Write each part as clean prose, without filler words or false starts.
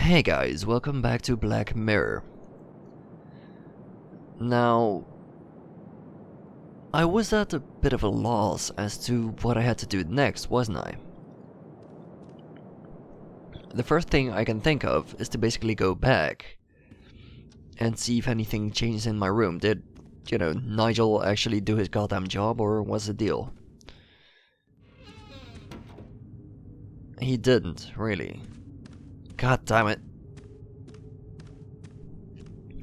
Hey guys, welcome back to Black Mirror. Now, I was at a bit of a loss as to what I had to do next, wasn't I? The first thing I can think of is to basically go back and see if anything changed in my room. Did, Nigel actually do his goddamn job, or what's the deal? He didn't, really. God damn it.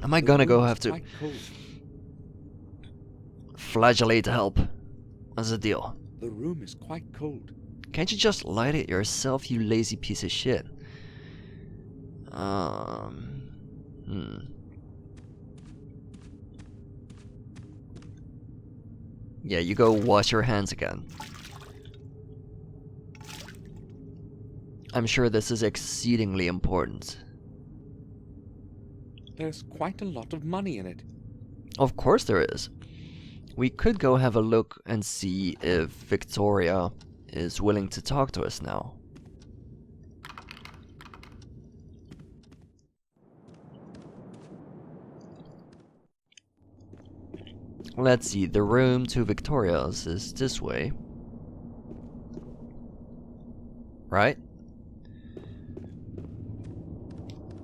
Am I gonna go have to flagellate to help? What's the deal? The room is quite cold. Can't you just light it yourself, you lazy piece of shit? Yeah, you go wash your hands again. I'm sure this is exceedingly important. There's quite a lot of money in it. Of course there is. We could go have a look and see if Victoria is willing to talk to us now. Let's see, the room to Victoria's is this way. Right?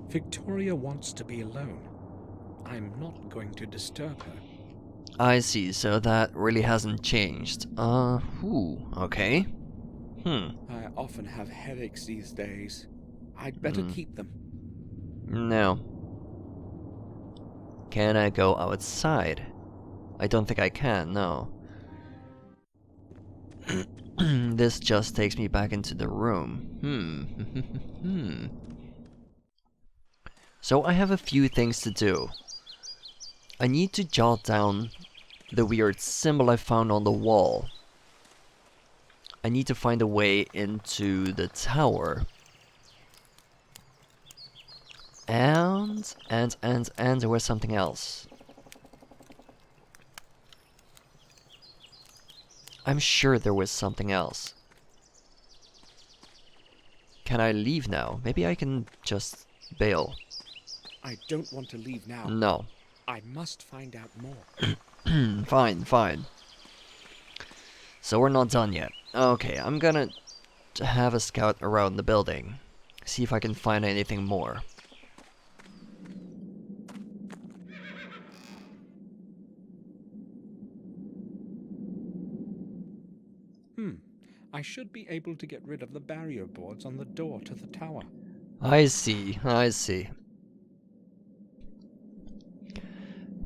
Victoria wants to be alone. I'm not going to disturb her. I see, so that really hasn't changed. Okay. I often have headaches these days. I'd better keep them. No. Can I go outside? I don't think I can, no. This just takes me back into the room. So I have a few things to do. I need to jot down the weird symbol I found on the wall. I need to find a way into the tower. And there was something else. I'm sure there was something else. Can I leave now? Maybe I can just bail. I don't want to leave now. No. I must find out more. Fine. So we're not done yet. Okay, I'm gonna have a scout around the building. See if I can find anything more. I should be able to get rid of the barrier boards on the door to the tower. I see.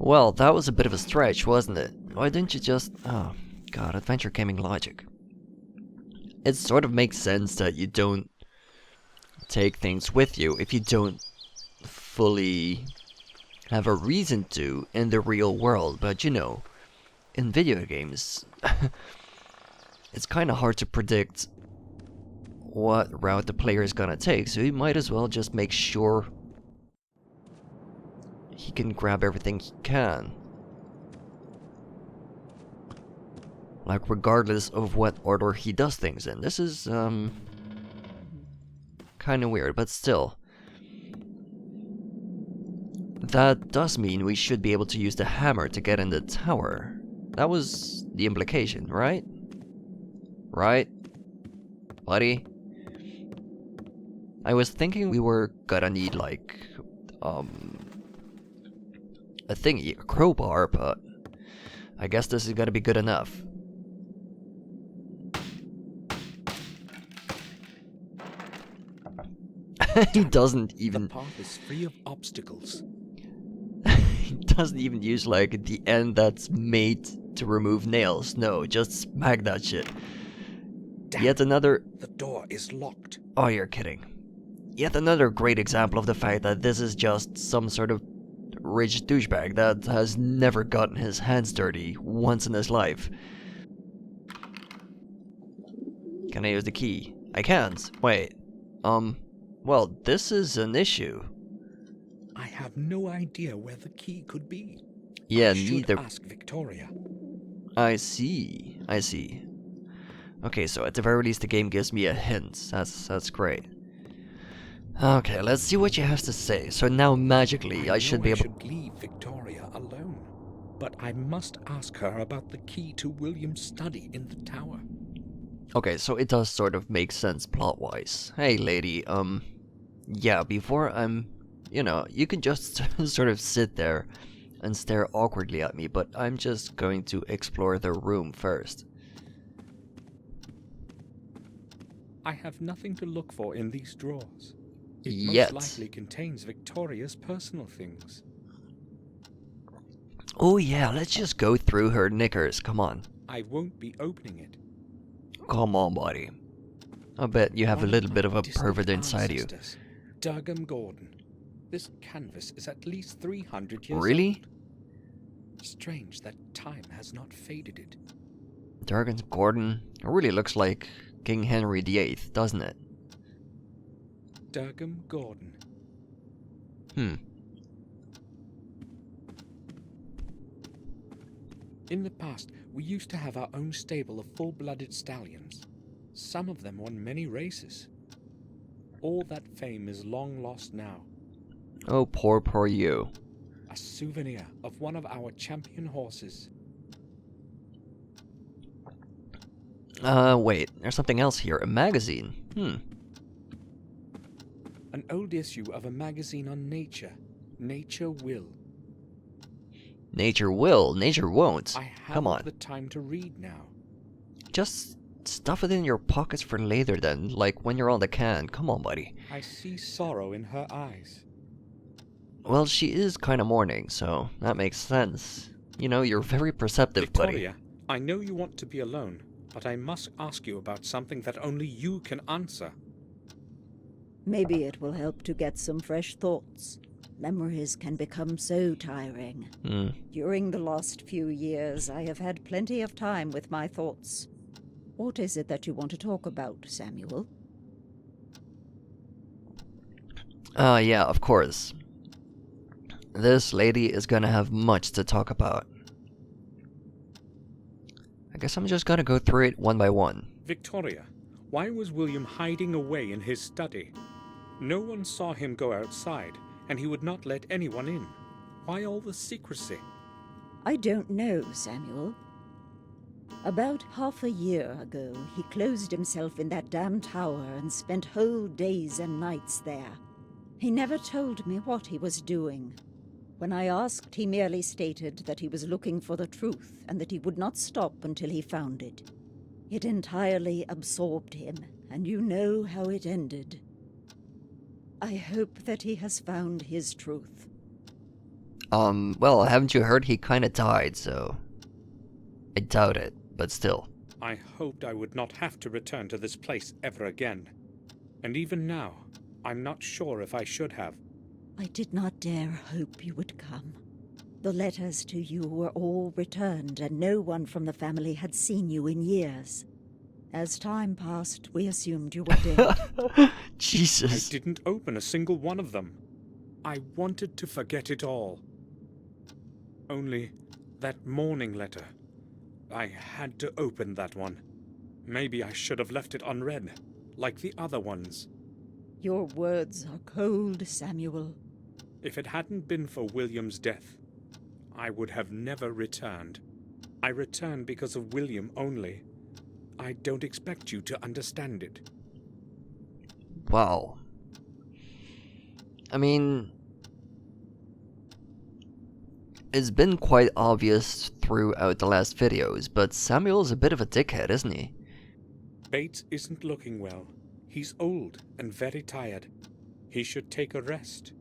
Well, that was a bit of a stretch, wasn't it? Why didn't you just... Oh, God, adventure gaming logic. It sort of makes sense that you don't take things with you if you don't fully have a reason to in the real world, but in video games, it's kind of hard to predict what route the player is gonna take, so you might as well just make sure he can grab everything he can. Like, regardless of what order he does things in. This is, kind of weird, but still. That does mean we should be able to use the hammer to get in the tower. That was the implication, right? Right? Buddy? I was thinking we were gonna need, like, a thingy, a crowbar, but I guess this is gonna be good enough. He doesn't even... The path is free of obstacles. He doesn't even use, like, the end that's made to remove nails. No, just smack that shit. Damn, Yet another... The door is locked. Oh, you're kidding. Yet another great example of the fact that this is just some sort of rich douchebag that has never gotten his hands dirty once in his life. Can I use the key? I can't. Wait. Well, this is an issue. I have no idea where the key could be. Yeah, I should neither. ask Victoria. I see. Okay, so at the very least the game gives me a hint. That's great. Okay, let's see what she has to say. So now magically, I should be I able... should leave Victoria alone, but I must ask her about the key to William's study in the tower. Okay, so it does sort of make sense plot-wise. Hey, lady, yeah, before I'm... You know, you can just sort of sit there and stare awkwardly at me, but I'm just going to explore the room first. I have nothing to look for in these drawers. It Yet. most likely contains Victoria's personal things. Oh yeah, let's just go through her knickers, come on. I won't be opening it. Come on, buddy. I bet you have a One little my bit of a distant pervert inside you. ancestors, Durgam Gordon. This canvas is at least 300 years Really? old. Strange that time has not faded it. Durgan Gordon? It really looks like King Henry VIII, doesn't it? Durgam Gordon. In the past, we used to have our own stable of full-blooded stallions. Some of them won many races. All that fame is long lost now. Oh, poor you. A souvenir of one of our champion horses. Wait, there's something else here. A magazine. An old issue of a magazine on nature. Nature will. Nature will, nature won't. I Come on. haven't the time to read now. Just stuff it in your pockets for later then, like when you're on the can. Come on, buddy. I see sorrow in her eyes. Well, she is kind of mourning, so that makes sense. You know, you're very perceptive, Victoria, buddy. I know you want to be alone, but I must ask you about something that only you can answer. Maybe it will help to get some fresh thoughts. Memories can become so tiring. During the last few years, I have had plenty of time with my thoughts. What is it that you want to talk about, Samuel? Yeah, of course. This lady is gonna have much to talk about. I guess I'm just gonna go through it one by one. Victoria, why was William hiding away in his study? No one saw him go outside, and he would not let anyone in. Why all the secrecy? I don't know, Samuel. About half a year ago, he closed himself in that damn tower and spent whole days and nights there. He never told me what he was doing. When I asked, he merely stated that he was looking for the truth and that he would not stop until he found it. It entirely absorbed him, and you know how it ended. I hope that he has found his truth. Well, haven't you heard he kinda died, so... I doubt it, but still. I hoped I would not have to return to this place ever again. And even now, I'm not sure if I should have. I did not dare hope you would come. The letters to you were all returned, and no one from the family had seen you in years. As time passed, we assumed you were dead. Jesus. I didn't open a single one of them. I wanted to forget it all. Only that morning letter. I had to open that one. Maybe I should have left it unread, like the other ones. Your words are cold, Samuel. If it hadn't been for William's death, I would have never returned. I returned because of William only. I don't expect you to understand it. Wow. I mean... It's been quite obvious throughout the last videos, but Samuel's a bit of a dickhead, isn't he? Bates isn't looking well. He's old and very tired. He should take a rest.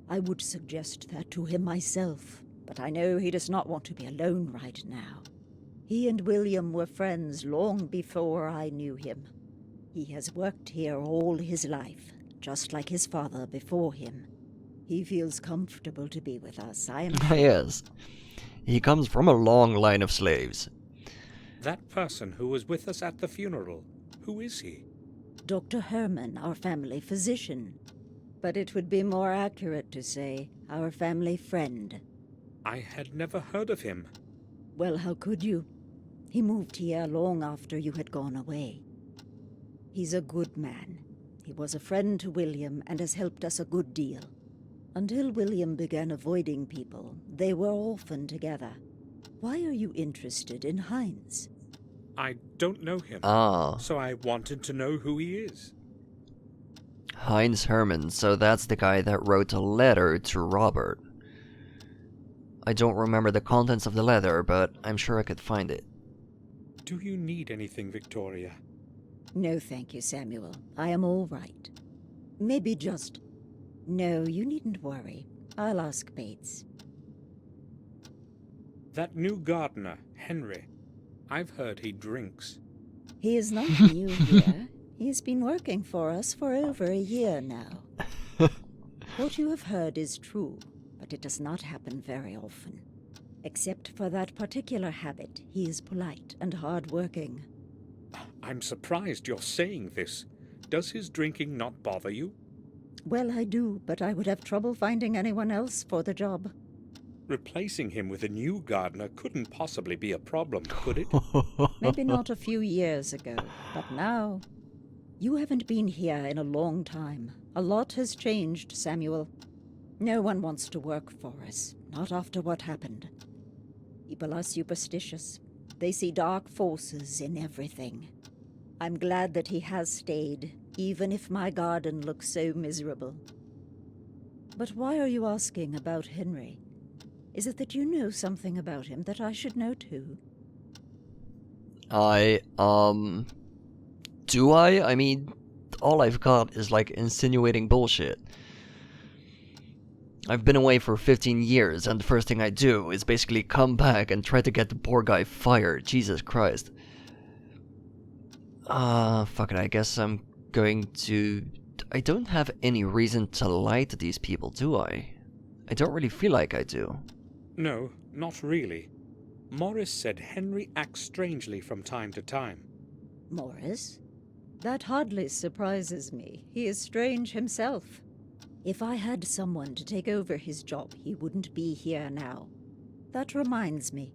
I would suggest that to him myself, but I know he does not want to be alone right now. He and William were friends long before I knew him. He has worked here all his life, just like his father before him. He feels comfortable to be with us, I am sure. Yes. He comes from a long line of slaves. That person who was with us at the funeral, who is he? Dr. Herman, our family physician. But it would be more accurate to say our family friend. I had never heard of him. Well, how could you? He moved here long after you had gone away. He's a good man. He was a friend to William and has helped us a good deal. Until William began avoiding people, they were often together. Why are you interested in Heinz? I don't know him, Ah, so I wanted to know who he is. Heinz Hermann, so that's the guy that wrote a letter to Robert. I don't remember the contents of the letter, but I'm sure I could find it. Do you need anything, Victoria? No, thank you, Samuel. I am all right. Maybe just... No, you needn't worry. I'll ask Bates. That new gardener, Henry. I've heard he drinks. He is not new here. He has been working for us for over a year now. What you have heard is true, but it does not happen very often. Except for that particular habit, he is polite and hard-working. I'm surprised you're saying this. Does his drinking not bother you? Well, I do, but I would have trouble finding anyone else for the job. Replacing him with a new gardener couldn't possibly be a problem, could it? Maybe not a few years ago, but now... You haven't been here in a long time. A lot has changed, Samuel. No one wants to work for us, not after what happened. People are superstitious. They see dark forces in everything. I'm glad that he has stayed, even if my garden looks so miserable. But why are you asking about Henry? Is it that you know something about him that I should know too? Do I? I mean, all I've got is like insinuating bullshit. I've been away for 15 years, and the first thing I do is basically come back and try to get the poor guy fired. Jesus Christ. Fuck it, I guess I'm going to... I don't have any reason to lie to these people, do I? I don't really feel like I do. No, not really. Morris said Henry acts strangely from time to time. Morris? That hardly surprises me. He is strange himself. If I had someone to take over his job, he wouldn't be here now. That reminds me.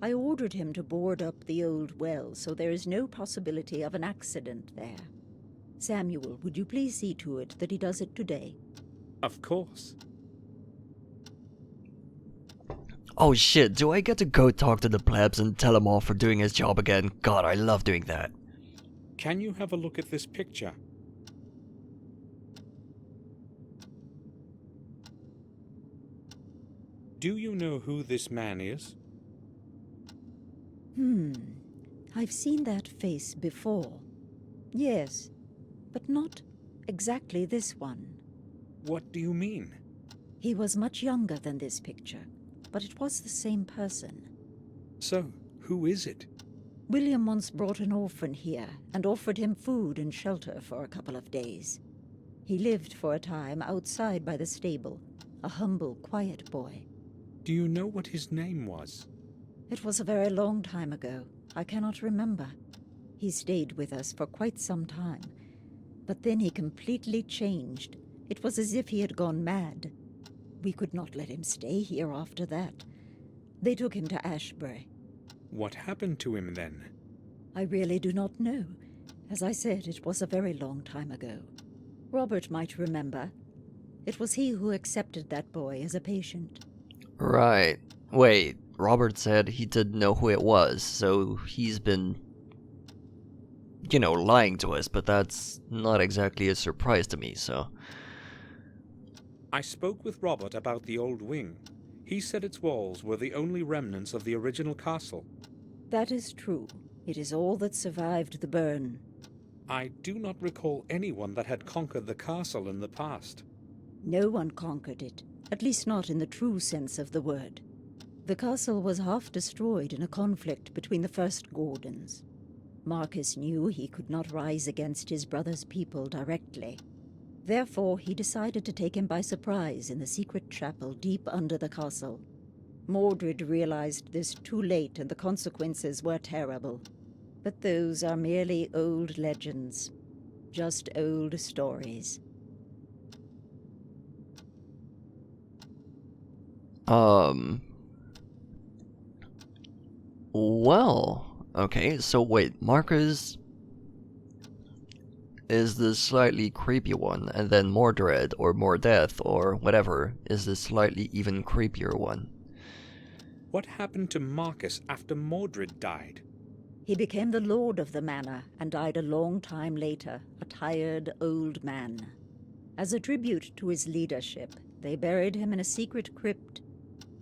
I ordered him to board up the old well, so there is no possibility of an accident there. Samuel, would you please see to it that he does it today? Of course. Oh shit, do I get to go talk to the plebs and tell him off for doing his job again? God, I love doing that. Can you have a look at this picture? Do you know who this man is? I've seen that face before. Yes, but not exactly this one. What do you mean? He was much younger than this picture, but it was the same person. So, who is it? William once brought an orphan here and offered him food and shelter for a couple of days. He lived for a time outside by the stable, a humble, quiet boy. Do you know what his name was? It was a very long time ago. I cannot remember. He stayed with us for quite some time, but then he completely changed. It was as if he had gone mad. We could not let him stay here after that. They took him to Ashbury. What happened to him then? I really do not know. As I said, it was a very long time ago. Robert might remember. It was he who accepted that boy as a patient. Right. Wait, Robert said he didn't know who it was, so he's been, lying to us, but that's not exactly a surprise to me, so... I spoke with Robert about the old wing. He said its walls were the only remnants of the original castle. That is true. It is all that survived the burn. I do not recall anyone that had conquered the castle in the past. No one conquered it, at least not in the true sense of the word. The castle was half destroyed in a conflict between the first Gordons. Marcus knew he could not rise against his brother's people directly. Therefore, he decided to take him by surprise in the secret chapel deep under the castle. Mordred realized this too late, and the consequences were terrible. But those are merely old legends. Just old stories. Well, okay, so wait, Marcus... is the slightly creepy one, and then Mordred or Mordeath or whatever is the slightly even creepier one. What happened to Marcus after Mordred died? He became the lord of the manor and died a long time later, a tired old man. As a tribute to his leadership, they buried him in a secret crypt.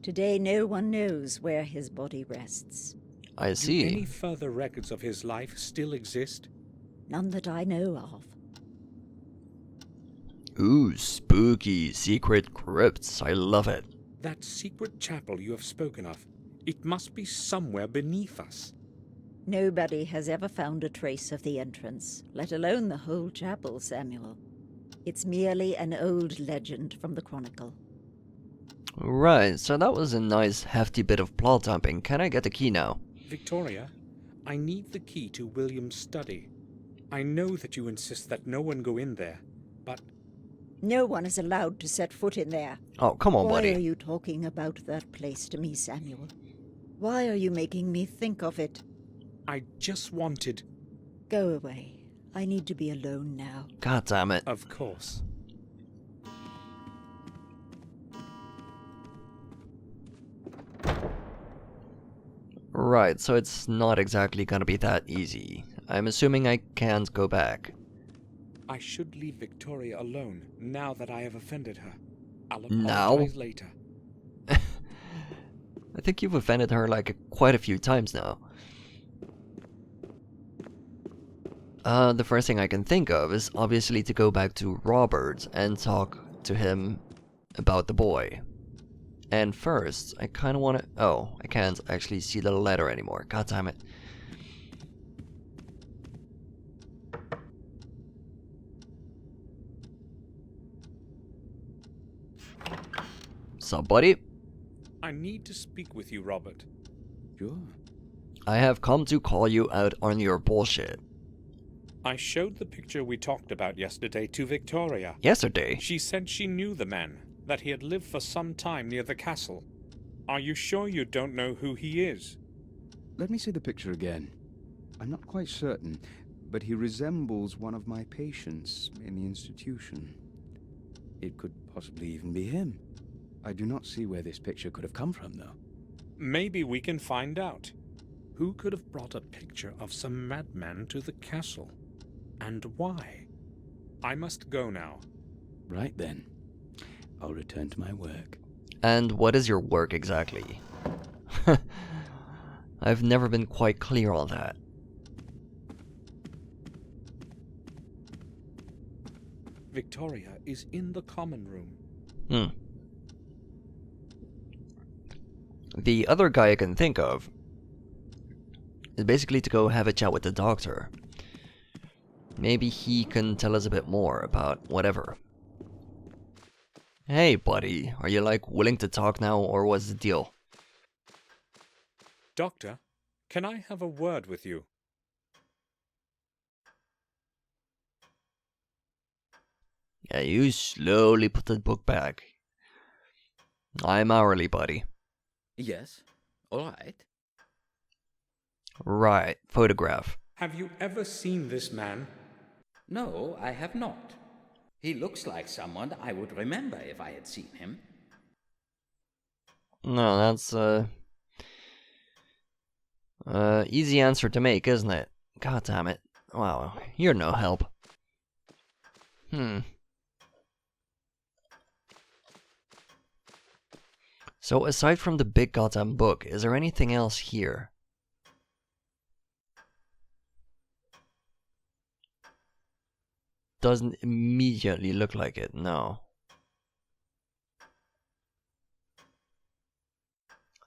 Today no one knows where his body rests. I Do see. any further records of his life still exist? None that I know of. Ooh, spooky secret crypts. I love it. That secret chapel you have spoken of, it must be somewhere beneath us. Nobody has ever found a trace of the entrance, let alone the whole chapel, Samuel. It's merely an old legend from the Chronicle. Right, so that was a nice hefty bit of plot dumping. Can I get the key now? Victoria, I need the key to William's study. I know that you insist that no one go in there, but No one is allowed to set foot in there. Oh, come on, Why buddy. are you talking about that place to me, Samuel? Why are you making me think of it? I just wanted... Go away. I need to be alone now. God damn it. Of course. Right, so it's not exactly gonna be that easy. I'm assuming I can't go back. I should leave Victoria alone now that I have offended her. I'll Now? apologize later. I think you've offended her like quite a few times now. The first thing I can think of is obviously to go back to Robert and talk to him about the boy. And first, I kinda wanna... Oh, I can't actually see the letter anymore. God damn it. Sup, buddy? I need to speak with you, Robert. Sure. I have come to call you out on your bullshit. I showed the picture we talked about yesterday to Victoria. Yesterday? She said she knew the man, that he had lived for some time near the castle. Are you sure you don't know who he is? Let me see the picture again. I'm not quite certain, but he resembles one of my patients in the institution. It could possibly even be him. I do not see where this picture could have come from, though. Maybe we can find out. Who could have brought a picture of some madman to the castle? And why? I must go now. Right then. I'll return to my work. And what is your work exactly? I've never been quite clear on that. Victoria is in the common room. The other guy I can think of is basically to go have a chat with the doctor. Maybe he can tell us a bit more about whatever. Hey, buddy, are you like willing to talk now, or what's the deal? Doctor, can I have a word with you? Yeah, you slowly put the book back. I'm hourly, buddy. Yes, all right. Right, photograph. Have you ever seen this man? No, I have not. He looks like someone I would remember if I had seen him. No, that's easy answer to make, isn't it? God damn it. Wow, you're no help. So aside from the big goddamn book, is there anything else here? Doesn't immediately look like it, no.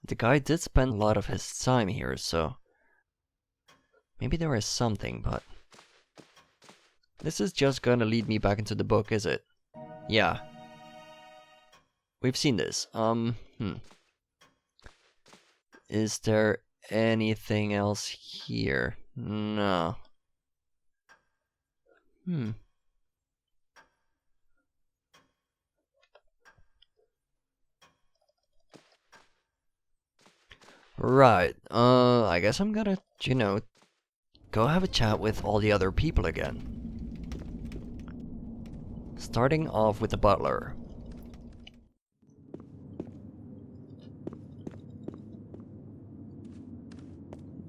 The guy did spend a lot of his time here, so... maybe there is something, but... this is just gonna lead me back into the book, is it? Yeah. We've seen this. Is there anything else here? No. Right, I guess I'm gonna, go have a chat with all the other people again. starting off with the butler.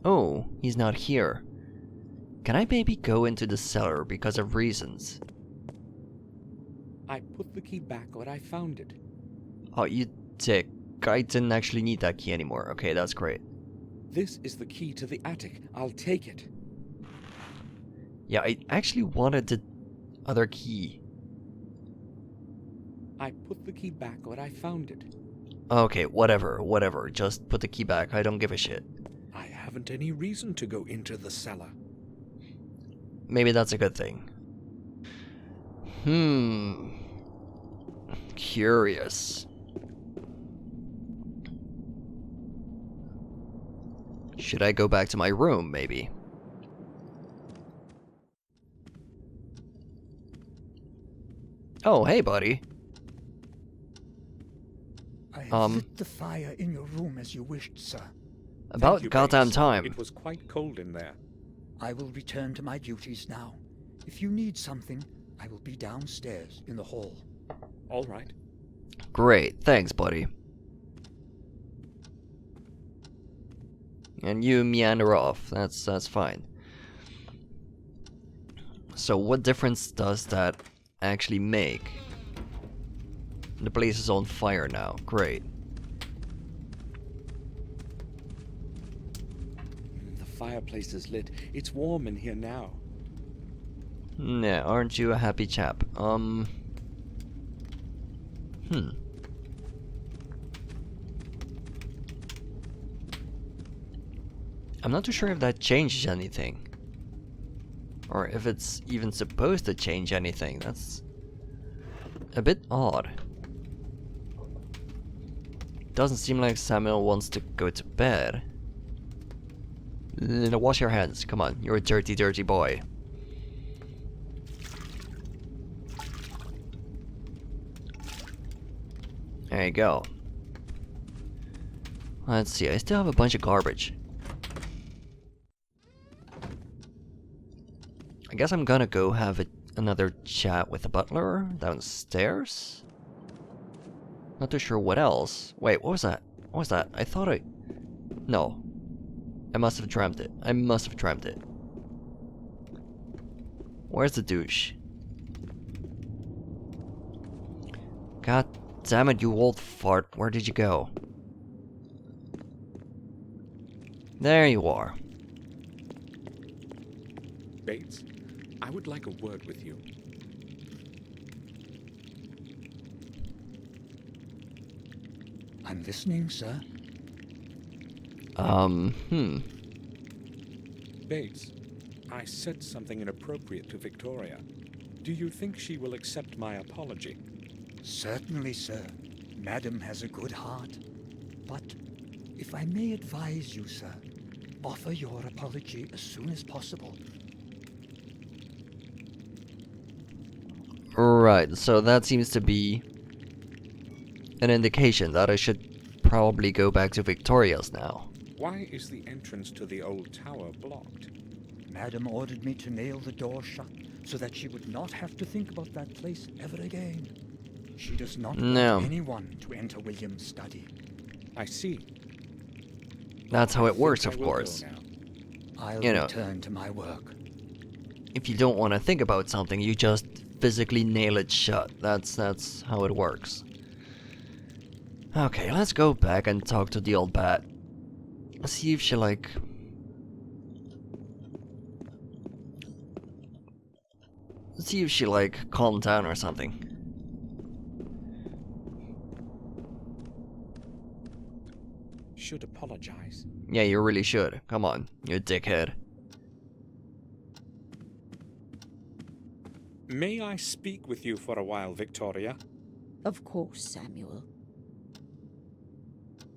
Oh, he's not here. Can I maybe go into the cellar because of reasons? I put the key back where I found it. Oh, you dick. I didn't actually need that key anymore. Okay, that's great. This is the key to the attic. I'll take it. Yeah, I actually wanted the other key. I put the key back where I found it. Okay, whatever. Just put the key back. I don't give a shit. I haven't any reason to go into the cellar. Maybe that's a good thing. Curious. Should I go back to my room, maybe? Oh, hey, buddy. I have lit the fire in your room as you wished, sir. About Thank you, goddamn Bates. time. It was quite cold in there. I will return to my duties now. If you need something, I will be downstairs in the hall. All right. Great, thanks, buddy. And you meander off. That's fine. So what difference does that actually make? The place is on fire now. Great. The fireplace is lit. It's warm in here now. Yeah, aren't you a happy chap? I'm not too sure if that changes anything. Or if it's even supposed to change anything. That's a bit odd. Doesn't seem like Samuel wants to go to bed. Wash your hands. Come on, you're a dirty, dirty boy. There you go. Let's see, I still have a bunch of garbage. I guess I'm gonna go have another chat with the butler downstairs? Not too sure what else. Wait, what was that? What was that? I thought I... No. I must have dreamt it. I must have dreamt it. Where's the douche? God damn it, you old fart. Where did you go? There you are. Bates, I would like a word with you. I'm listening, sir. Bates, I said something inappropriate to Victoria. Do you think she will accept my apology? Certainly, sir. Madam has a good heart. But if I may advise you, sir, offer your apology as soon as possible. Right, so that seems to be an indication that I should probably go back to Victoria's now. Why is the entrance to the old tower blocked? Madam ordered me to nail the door shut so that she would not have to think about that place ever again. She does not want anyone to enter William's study. I see. That's how it works, I of will course. go now. I'll return to my work. If you don't want to think about something, you just physically nail it shut. That's how it works. Okay, let's go back and talk to the old bat. Let's see if she calmed down or something. Should apologize. Yeah, you really should. Come on, you dickhead. May I speak with you for a while, Victoria? Of course, Samuel.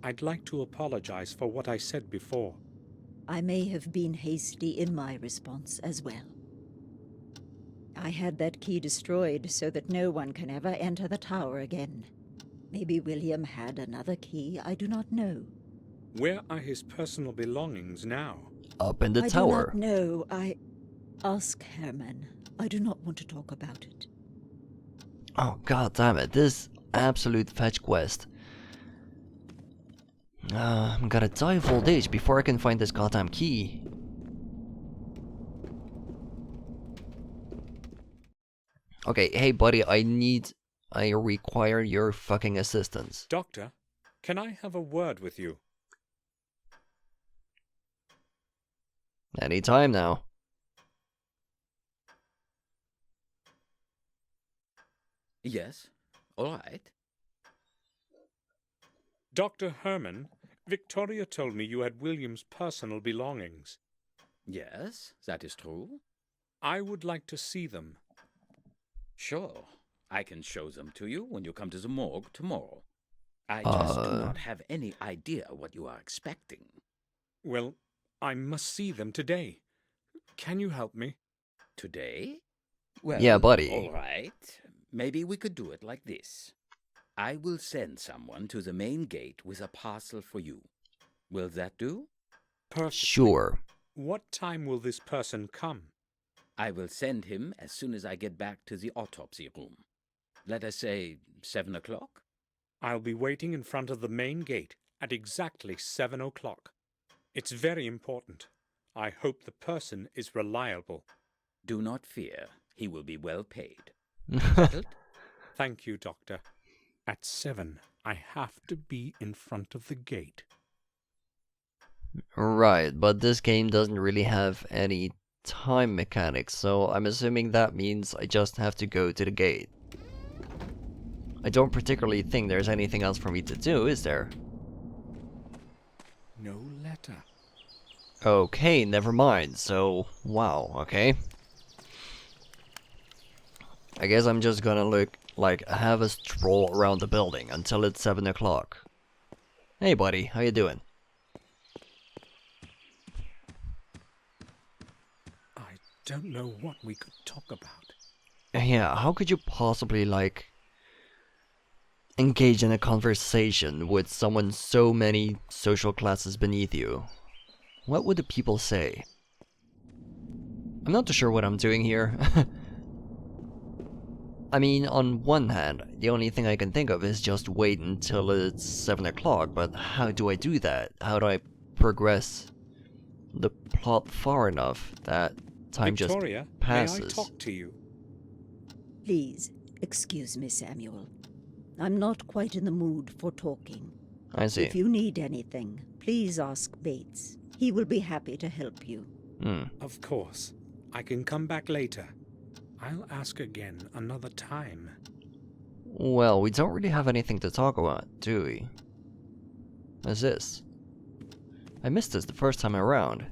I'd like to apologize for what I said before. I may have been hasty in my response as well. I had that key destroyed so that no one can ever enter the tower again. Maybe William had another key, I do not know. Where are his personal belongings now? Up in the I tower. do not know. Ask Herman. I do not want to talk about it. Oh, god damn it. This absolute fetch quest. I'm gonna die of old age before I can find this goddamn key. Okay, hey buddy, I require your fucking assistance. Doctor, can I have a word with you? Anytime now. Yes, all right. Dr. Herman, Victoria told me you had William's personal belongings. Yes, that is true. I would like to see them. Sure, I can show them to you when you come to the morgue tomorrow. I just do not have any idea what you are expecting. Well, I must see them today. Can you help me? Today? Well, Yeah, buddy. all right. Maybe we could do it like this. I will send someone to the main gate with a parcel for you. Will that do? Perfect. Sure. What time will this person come? I will send him as soon as I get back to the autopsy room. Let us say 7 o'clock? I'll be waiting in front of the main gate at exactly 7 o'clock. It's very important. I hope the person is reliable. Do not fear. He will be well paid. Settled? Thank you, Doctor. At 7, I have to be in front of the gate. Right, but this game doesn't really have any time mechanics, so I'm assuming that means I just have to go to the gate. I don't particularly think there's anything else for me to do, is there? No letter. Okay, never mind. So, wow, okay. I guess I'm just gonna have a stroll around the building until it's 7 o'clock. Hey buddy, how you doing? I don't know what we could talk about. Yeah, how could you possibly, engage in a conversation with someone so many social classes beneath you? What would the people say? I'm not too sure what I'm doing here. I mean, on one hand, the only thing I can think of is just wait until it's 7 o'clock, but how do I do that? How do I progress the plot far enough that time Victoria, just passes? may I talk to you? Please, excuse me, Samuel. I'm not quite in the mood for talking. I see. If you need anything, please ask Bates. He will be happy to help you. Of course. I can come back later. I'll ask again another time. Well, we don't really have anything to talk about, do we? What's this? I missed this the first time around.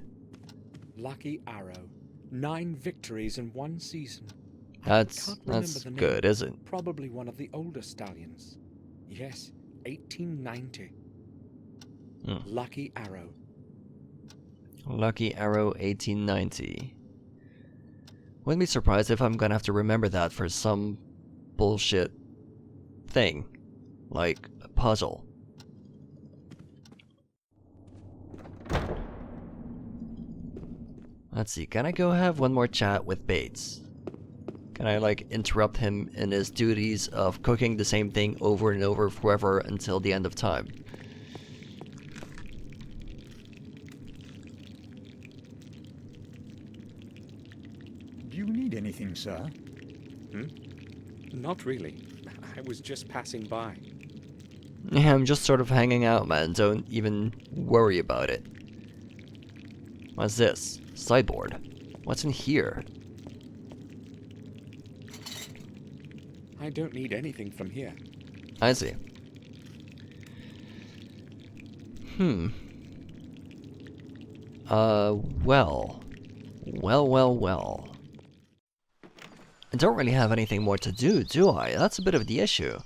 Lucky Arrow. 9 victories in 1 season. That's Can't remember the name. good, isn't it? Probably one of the older stallions. Yes, 1890. Lucky Arrow. Lucky Arrow 1890. Wouldn't be surprised if I'm gonna have to remember that for some bullshit thing. Like a puzzle. Let's see, can I go have one more chat with Bates? Can I, interrupt him in his duties of cooking the same thing over and over forever until the end of time? Do you need anything, sir? Not really. I was just passing by. Yeah, I'm just sort of hanging out, man. Don't even worry about it. What's this? Sideboard. What's in here? I don't need anything from here. I see. Well. Well. I don't really have anything more to do I? That's a bit of the issue.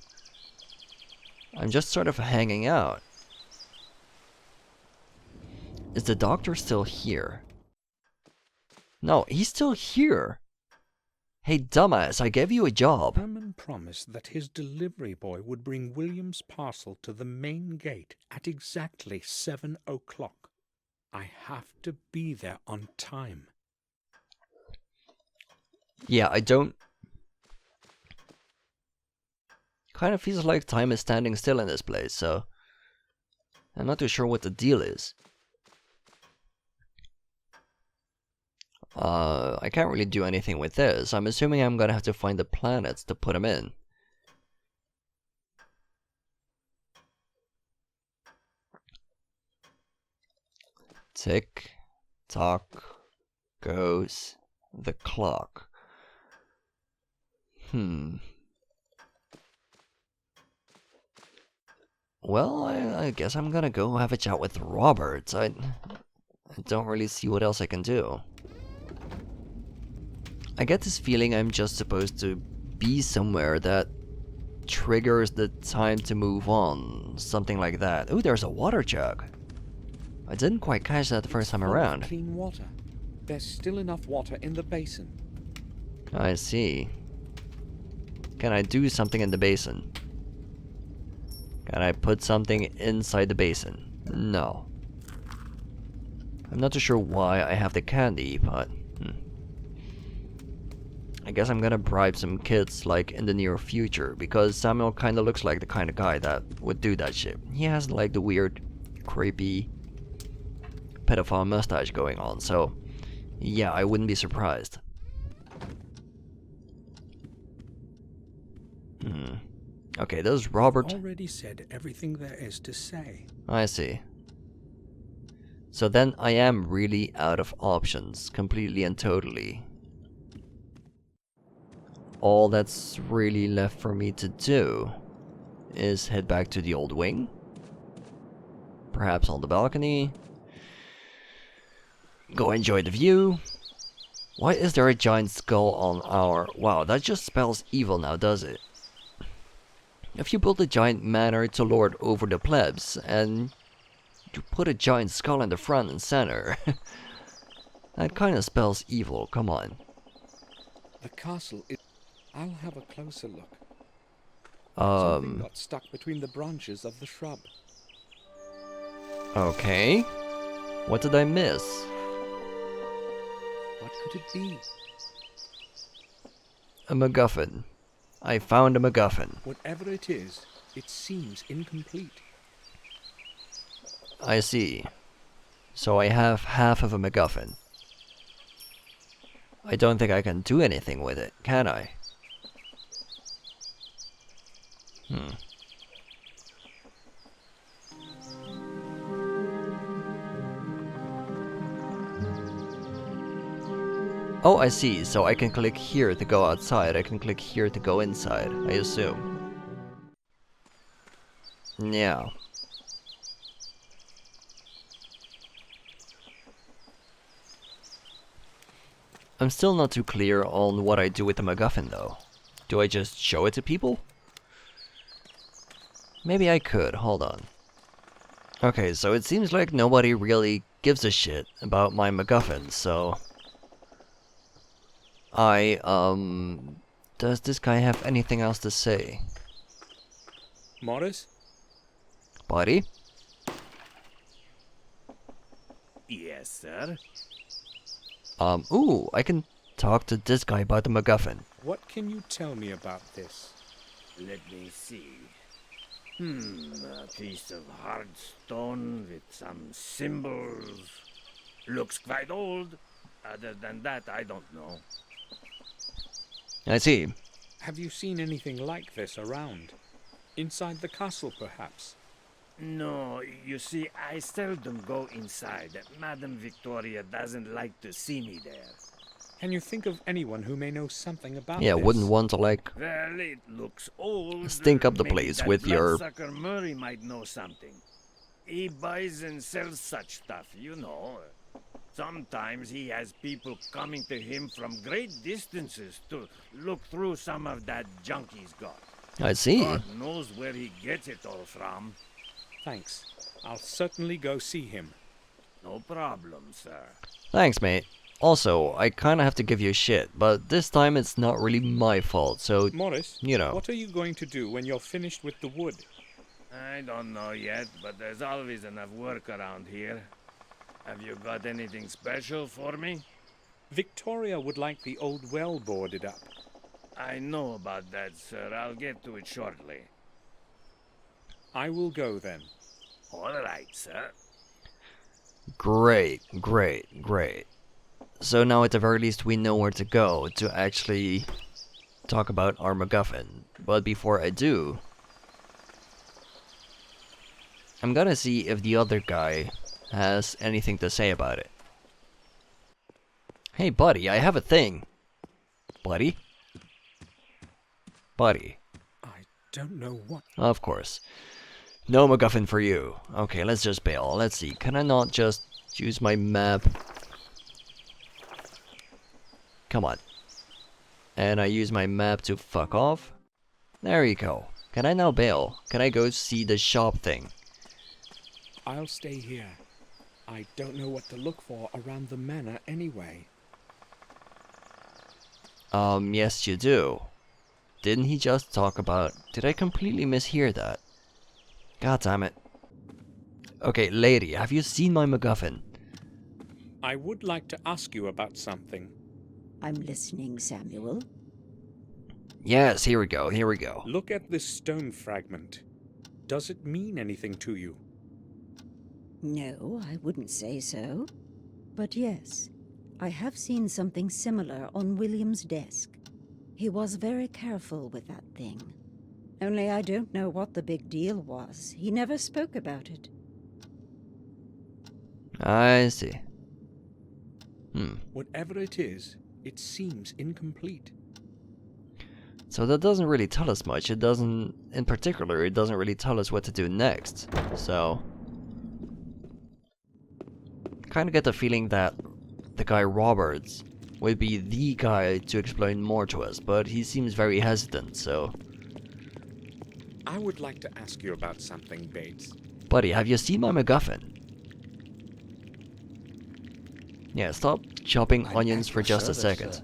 I'm just sort of hanging out. Is the doctor still here? No, he's still here. Hey, dumbass, I gave you a job. Herman promised that his delivery boy would bring William's parcel to the main gate at exactly 7 o'clock. I have to be there on time. Yeah, I don't... Kind of feels like time is standing still in this place, so I'm not too sure what the deal is. I can't really do anything with this. I'm assuming I'm gonna have to find the planets to put them in. Tick, tock, goes the clock. Well, I guess I'm gonna go have a chat with Robert. I don't really see what else I can do. I get this feeling I'm just supposed to be somewhere that triggers the time to move on. Something like that. Ooh, there's a water jug. I didn't quite catch that the first time Full of around. Clean water. There's still enough water in the basin. I see. Can I do something in the basin? Can I put something inside the basin? No. I'm not too sure why I have the candy, but... I guess I'm gonna bribe some kids, like, in the near future, because Samuel kinda looks like the kind of guy that would do that shit. He has, like, the weird, creepy, pedophile mustache going on, so... yeah, I wouldn't be surprised. Okay, there's Robert. Already said everything there is to say. I see. So then I am really out of options, completely and totally. All that's really left for me to do is head back to the old wing. Perhaps on the balcony. Go enjoy the view. Why is there a giant skull on our... wow, that just spells evil now, does it? If you build a giant manor to lord over the plebs, and you put a giant skull in the front and center, that kinda spells evil, come on. The castle is... I'll have a closer look. Something got stuck between the branches of the shrub. Okay. What did I miss? What could it be? A MacGuffin. I found a MacGuffin. Whatever it is, it seems incomplete. I see. So I have half of a MacGuffin. I don't think I can do anything with it, can I? Oh, I see. So I can click here to go outside. I can click here to go inside, I assume. Yeah. I'm still not too clear on what I do with the MacGuffin though. Do I just show it to people? Maybe I could, hold on. Okay, so it seems like nobody really gives a shit about my MacGuffin, so... does this guy have anything else to say? Morris? Buddy? Yes, sir. Ooh, I can talk to this guy about the MacGuffin. What can you tell me about this? Let me see. A piece of hard stone with some symbols. Looks quite old. Other than that, I don't know. I see. Have you seen anything like this around? Inside the castle, perhaps? No, you see, I seldom go inside. Madame Victoria doesn't like to see me there. Can you think of anyone who may know something about Yeah, this? wouldn't want to like... Well, it looks old. stink up the Maybe place that with your... bloodsucker Murray might know something. He buys and sells such stuff, you know. Sometimes he has people coming to him from great distances to look through some of that junk he's got. I see. God knows where he gets it all from. Thanks. I'll certainly go see him. No problem, sir. Thanks, mate. Also, I kinda have to give you shit, but this time it's not really my fault, so... Morris, you know. what are you going to do when you're finished with the wood? I don't know yet, but there's always enough work around here. Have you got anything special for me? Victoria would like the old well boarded up. I know about that, sir. I'll get to it shortly. I will go then. All right, sir. Great, great, great. So now at the very least we know where to go to actually talk about our MacGuffin. But before I do, I'm gonna see if the other guy has anything to say about it. Hey buddy, I have a thing. Buddy? Buddy. I don't know what. Of course. No MacGuffin for you. Okay, let's just bail. Let's see. Can I not just use my map? Come on. And I use my map to fuck off? There you go. Can I now bail? Can I go see the shop thing? I'll stay here. I don't know what to look for around the manor anyway. Yes you do. Didn't he just talk about... Did I completely mishear that? God damn it. Okay, lady, have you seen my MacGuffin? I would like to ask you about something. I'm listening, Samuel. Yes, here we go, here we go. Look at this stone fragment. Does it mean anything to you? No, I wouldn't say so. But yes, I have seen something similar on William's desk. He was very careful with that thing. Only I don't know what the big deal was. He never spoke about it. I see. Whatever it is, it seems incomplete. So that doesn't really tell us much. It doesn't, in particular, it doesn't really tell us what to do next. So, kind of get the feeling that the guy Roberts would be the guy to explain more to us, but he seems very hesitant, so... I would like to ask you about something, Bates. Buddy, have you seen my MacGuffin? Yeah, stop chopping I'm onions at for your just service, a second. sir.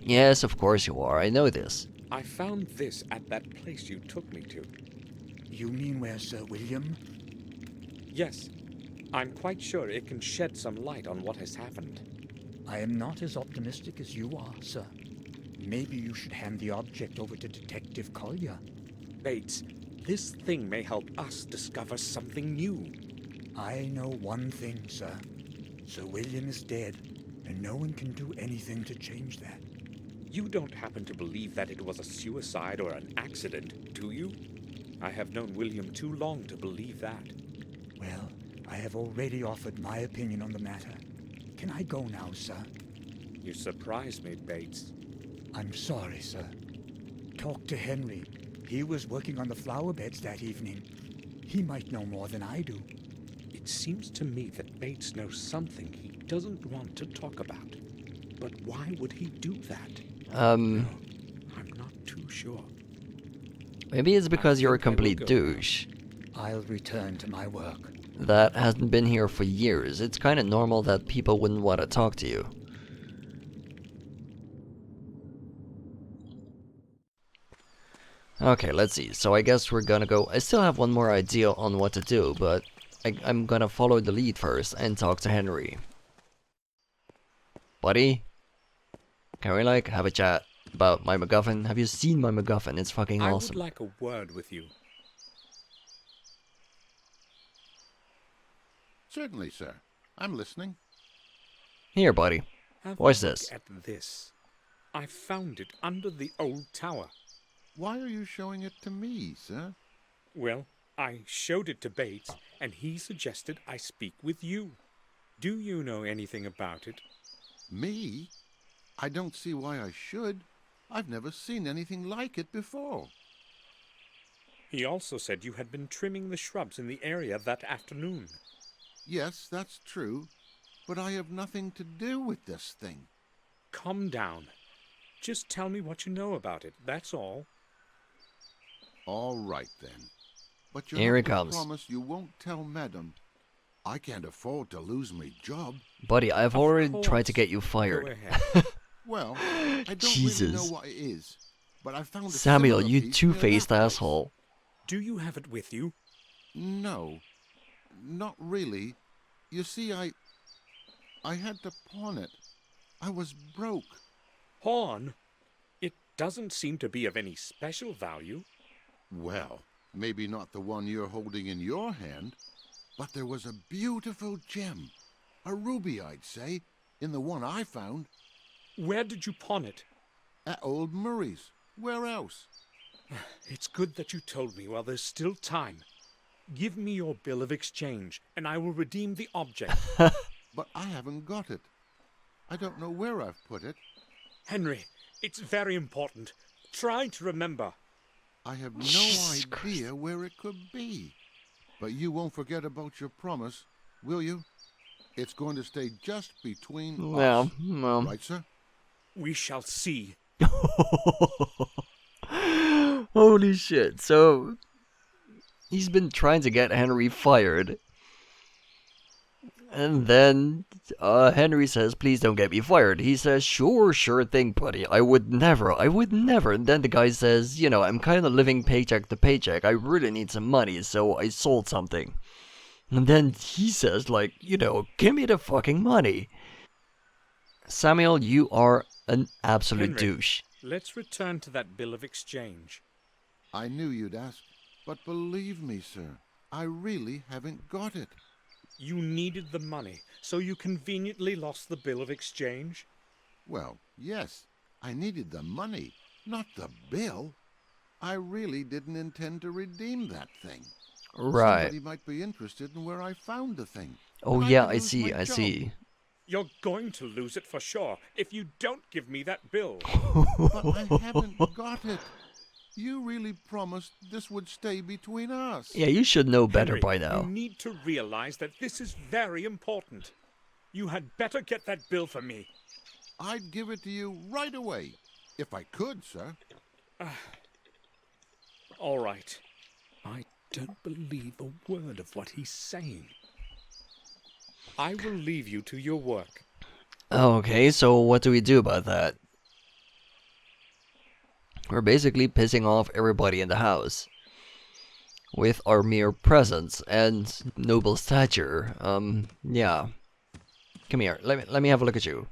Yes, of course you are, I know this. I found this at that place you took me to. You mean where Sir William? Yes, I'm quite sure it can shed some light on what has happened. I am not as optimistic as you are, sir. Maybe you should hand the object over to Detective Collier. Bates, this thing may help us discover something new. I know one thing, sir. Sir William is dead, and no one can do anything to change that. You don't happen to believe that it was a suicide or an accident, do you? I have known William too long to believe that. Well, I have already offered my opinion on the matter. Can I go now, sir? You surprise me, Bates. I'm sorry, sir. Talk to Henry. He was working on the flower beds that evening. He might know more than I do. It seems to me that Bates knows something he doesn't want to talk about. But why would he do that? I'm not too sure. Maybe it's because you're a think I will complete go now. douche. I'll return to my work. That hasn't been here for years. It's kind of normal that people wouldn't want to talk to you. Okay, let's see. So I guess we're gonna go... I still have one more idea on what to do, but I'm gonna follow the lead first and talk to Henry. Buddy? Can we, like, have a chat about my MacGuffin? Have you seen my MacGuffin? It's fucking I awesome. would like a word with you. Certainly, sir. I'm listening. Here, buddy. Have What's a look this? at this. I found it under the old tower. Why are you showing it to me, sir? Well, I showed it to Bates, and he suggested I speak with you. Do you know anything about it? Me? I don't see why I should. I've never seen anything like it before. He also said you had been trimming the shrubs in the area that afternoon. Yes, that's true. But I have nothing to do with this thing. Calm down. Just tell me what you know about it, that's all. All right, then. But you'll Here have it to comes. promise you won't tell Madam. I can't afford to lose my job. Buddy, I've Of already tried course. to get you Go fired. ahead. Well, I don't really Jesus. know what it is, but I found a Samuel, similar you piece near that two-faced place. asshole. Do you have it with you? No, not really. You see, I had to pawn it. I was broke. Pawn? It doesn't seem to be of any special value. Well, maybe not the one you're holding in your hand, but there was a beautiful gem. A ruby, I'd say, in the one I found. Where did you pawn it? At old Murray's. Where else? It's good that you told me while there's still time. Give me your bill of exchange, and I will redeem the object. But I haven't got it. I don't know where I've put it. Henry, it's very important. Try to remember. I have no Jesus idea where it could be. But you won't forget about your promise, will you? It's going to stay just between us. No. Right, sir? We shall see. Holy shit. So, he's been trying to get Henry fired. And then Henry says, please don't get me fired. He says, sure thing, buddy. I would never. And then the guy says, you know, I'm kind of living paycheck to paycheck. I really need some money, so I sold something. And then he says, like, you know, give me the fucking money. Samuel, you are an absolute Henry, douche. let's return to that bill of exchange. I knew you'd ask, but believe me, sir, I really haven't got it. You needed the money, so you conveniently lost the bill of exchange? Well, yes, I needed the money, not the bill. I really didn't intend to redeem that thing. Right. Somebody might be interested in where I found the thing. Oh and yeah, could I lose see, my I job. see. You're going to lose it for sure if you don't give me that bill. But I haven't got it. You really promised this would stay between us. Yeah, you should know better Henry, by now. you need to realize that this is very important. You had better get that bill for me. I'd give it to you right away, if I could, sir. All right. I don't believe a word of what he's saying. I will leave you to your work. Okay, so what do we do about that? We're basically pissing off everybody in the house with our mere presence and noble stature. Yeah. Come here, let me have a look at you.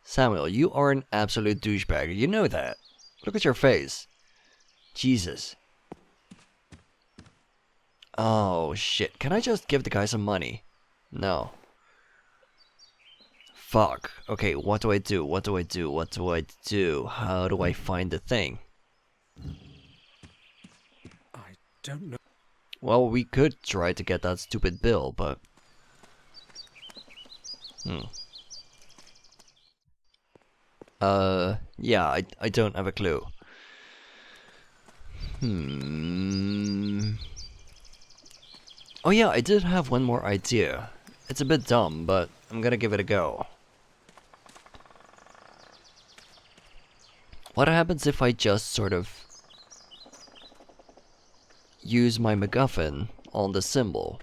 Samuel, you are an absolute douchebag. You know that. Look at your face. Jesus. Oh shit. Can I just give the guy some money? No. Fuck. Okay, what do I do? What do I do? What do I do? How do I find the thing? I don't know. Well, we could try to get that stupid bill, but... Yeah, I don't have a clue. Oh yeah, I did have one more idea. It's a bit dumb, but I'm gonna give it a go. What happens if I just sort of use my MacGuffin on the symbol?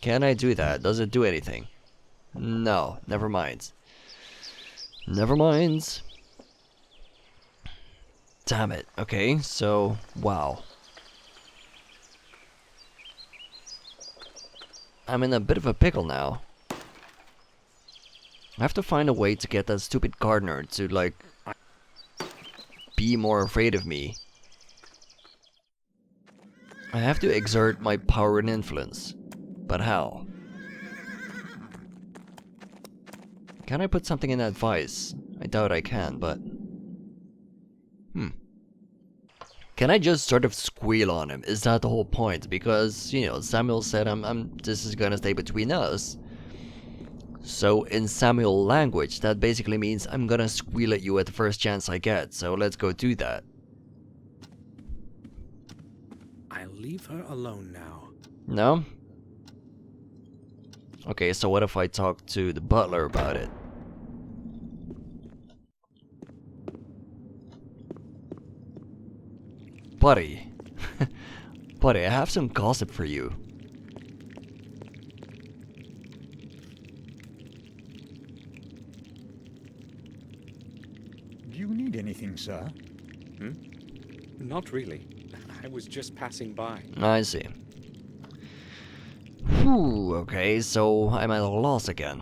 Can I do that? Does it do anything? No, never mind. Never mind. Damn it. Okay, so, wow. I'm in a bit of a pickle now. I have to find a way to get that stupid gardener to, like, be more afraid of me. I have to exert my power and influence. But how? Can I put something in that vice? I doubt I can, but... Can I just sort of squeal on him? Is that the whole point? Because, you know, Samuel said this is gonna stay between us. So, in Samuel language, that basically means I'm gonna squeal at you at the first chance I get, so let's go do that. I'll leave her alone now. No? Okay, so what if I talk to the butler about it? Buddy. Buddy, I have some gossip for you. Do you need anything, sir? Not really. I was just passing by. I see. Whew, okay, so I'm at a loss again.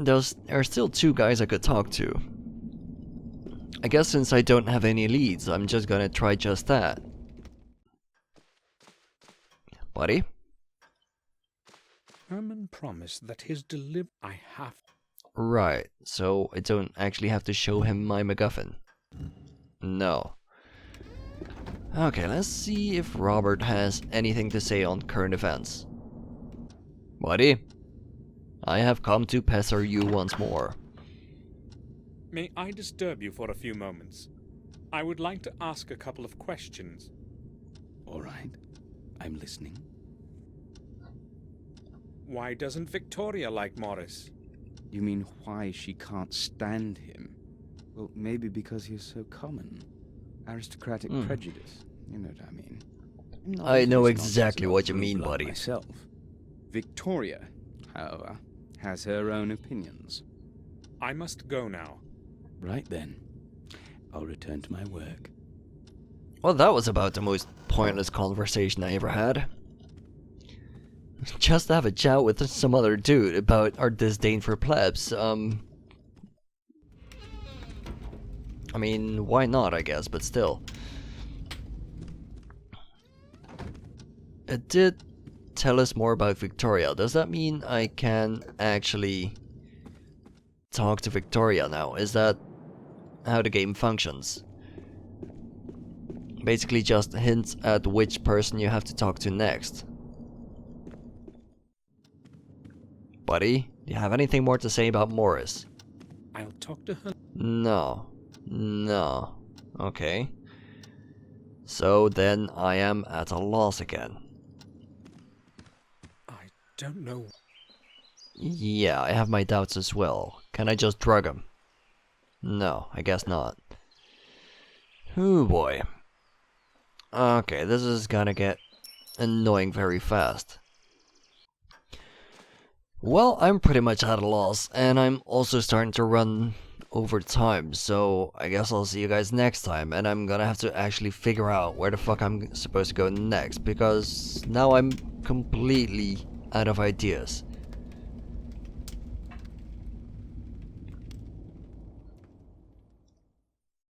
there are still two guys I could talk to. I guess since I don't have any leads, I'm just gonna try just that. Buddy? Herman promised that his I have. Right, so I don't actually have to show him my MacGuffin. No. Okay, let's see if Robert has anything to say on current events. Buddy? I have come to pester you once more. May I disturb you for a few moments? I would like to ask a couple of questions. All right. I'm listening. Why doesn't Victoria like Morris? You mean why she can't stand him? Well, maybe because he's so common. Aristocratic prejudice. You know what I mean. I know exactly what you mean, buddy. Myself. Victoria, however, has her own opinions. I must go now. Right then. I'll return to my work. Well, that was about the most pointless conversation I ever had. Just to have a chat with some other dude about our disdain for plebs, I mean, why not, I guess, but still. It did tell us more about Victoria. Does that mean I can actually talk to Victoria now? Is that how the game functions? Basically just hints at which person you have to talk to next. Buddy, do you have anything more to say about Morris? I'll talk to her. No. No. Okay. So then I am at a loss again. I don't know. Yeah, I have my doubts as well. Can I just drug him? No, I guess not. Oh boy. Okay, this is gonna get annoying very fast. Well, I'm pretty much at a loss, and I'm also starting to run over time, so I guess I'll see you guys next time, and I'm gonna have to actually figure out where the fuck I'm supposed to go next, because now I'm completely out of ideas.